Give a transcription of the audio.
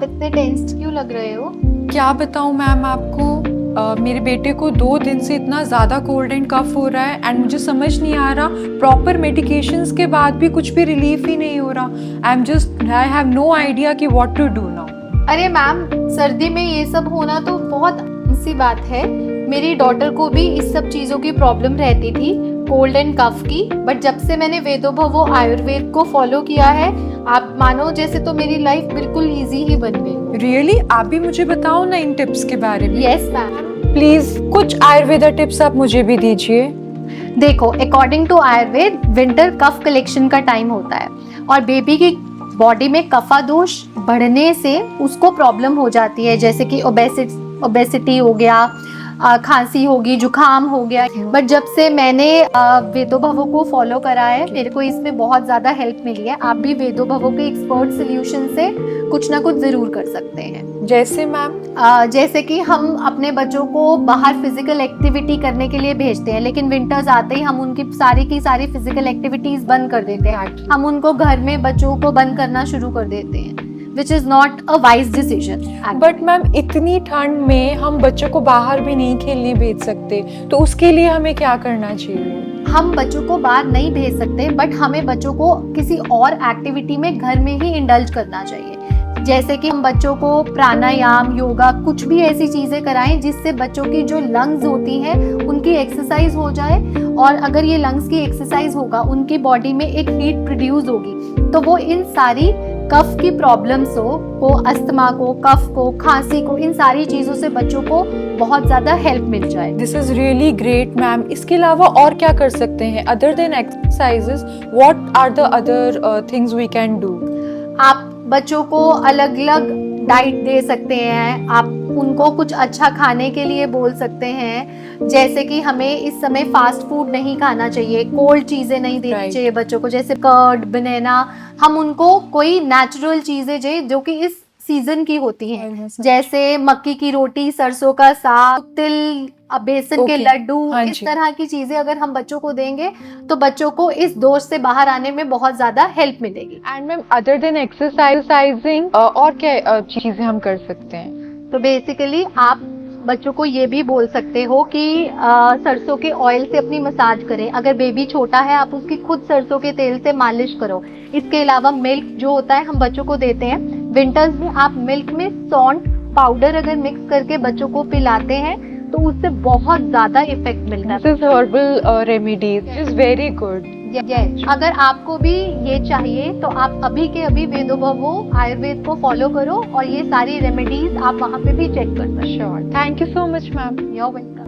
आप इतने टेंस्ड क्यों लग रहे हो? क्या बताऊं मैम आपको, मेरे बेटे को 2 दिन से इतना ज़्यादा कोल्ड एंड कफ हो रहा है एंड मुझे समझ नहीं आ रहा, प्रॉपर मेडिकेशंस के बाद भी कुछ भी रिलीफ ही नहीं हो रहा। आई हैव नो आइडिया कि व्हाट टू डू नाउ। अरे मैम, सर्दी में ये सब होना तो बहुत सी बात है। मेरी डॉटर को भी इस सब चीज़ों की प्रॉब्लम रहती थी, कोल्ड एंड कफ की। बट जब से मैंने वेदो भवो आयुर्वेद को फॉलो किया है, आप मानो जैसे तो मेरी लाइफ बिल्कुल इजी ही बन गई। रियली? आप भी मुझे बताओ ना इन टिप्स के बारे में। यस मैम, प्लीज कुछ आयुर्वेदा टिप्स आप मुझे भी दीजिए। देखो, अकॉर्डिंग टू आयुर्वेद विंटर कफ कलेक्शन का टाइम होता है और बेबी की बॉडी में कफा दोष बढ़ने से उसको प्रॉब्लम हो जाती है, जैसे कि ओबेसिटी हो गया, खांसी होगी, जुकाम हो गया। बट जब से मैंने वेदो भवो को फॉलो करा है, मेरे को इसमें बहुत ज़्यादा हेल्प मिली है। आप भी वेदो भवो के एक्सपर्ट सोल्यूशन से कुछ ना कुछ ज़रूर कर सकते हैं। जैसे मैम? जैसे कि हम अपने बच्चों को बाहर फिजिकल एक्टिविटी करने के लिए भेजते हैं, लेकिन विंटर्स आते ही हम उनकी सारी की सारी फिजिकल एक्टिविटीज बंद कर देते हैं। हम उनको घर में बच्चों को बंद करना शुरू कर देते हैं, which is not a wise decision. But ma'am, इतनी ठंड में हम बच्चों को बाहर भी नहीं खेलने भेज सकते, तो उसके लिए हमें क्या करना चाहिए? हम बच्चों को बाहर नहीं भेज सकते, बट हमें बच्चों को किसी और एक्टिविटी में घर में ही इंडल्ज करना चाहिए। जैसे कि हम बच्चों को प्राणायाम, योगा, कुछ भी ऐसी चीज़ें कराएं जिससे बच्चों की जो लंग्स होती हैं उनकी एक्सरसाइज हो जाए। और अगर ये लंग्स की एक्सरसाइज होगा, उनकी बॉडी में एक हीट प्रोड्यूस होगी, तो वो इन सारी कफ की प्रॉब्लम्स को, अस्थमा को, कफ को, खांसी को, इन सारी चीज़ों से बच्चों को बहुत ज़्यादा हेल्प मिल जाए। This is really great ma'am. इसके अलावा और क्या कर सकते हैं? Other than exercises, what are the other things we can do? आप बच्चों को अलग अलग डाइट दे सकते हैं। आप उनको कुछ अच्छा खाने के लिए बोल सकते हैं, जैसे कि हमें इस समय फास्ट फूड नहीं खाना चाहिए, कोल्ड चीज़ें नहीं देनी चाहिए बच्चों को, जैसे कर्ड, बनाना। हम उनको कोई नेचुरल चीज़ें जो कि इस सीजन की होती हैं, जैसे मक्की की रोटी, सरसों का साग, तिल, बेसन के लड्डू, इस तरह की चीजें अगर हम बच्चों को देंगे तो बच्चों को इस दोष से बाहर आने में बहुत ज्यादा हेल्प मिलेगी। And ma'am, other than exercising और क्या चीजें हम कर सकते हैं? तो बेसिकली आप बच्चों को ये भी बोल सकते हो कि सरसों के ऑयल से अपनी मसाज करें। अगर बेबी छोटा है, आप उसकी खुद सरसों के तेल से मालिश करो। इसके अलावा मिल्क जो होता है हम बच्चों को देते हैं, विंटर्स में आप मिल्क में सौंठ पाउडर अगर मिक्स करके बच्चों को पिलाते हैं तो उससे बहुत ज्यादा इफेक्ट मिलता है। This is herbal remedies, is very good. अगर आपको भी ये चाहिए तो आप अभी के अभी वेदो भवो आयुर्वेद को फॉलो करो और ये सारी रेमेडीज आप वहाँ पे भी चेक कर सकते हो। Sure, thank you so much ma'am. You are welcome.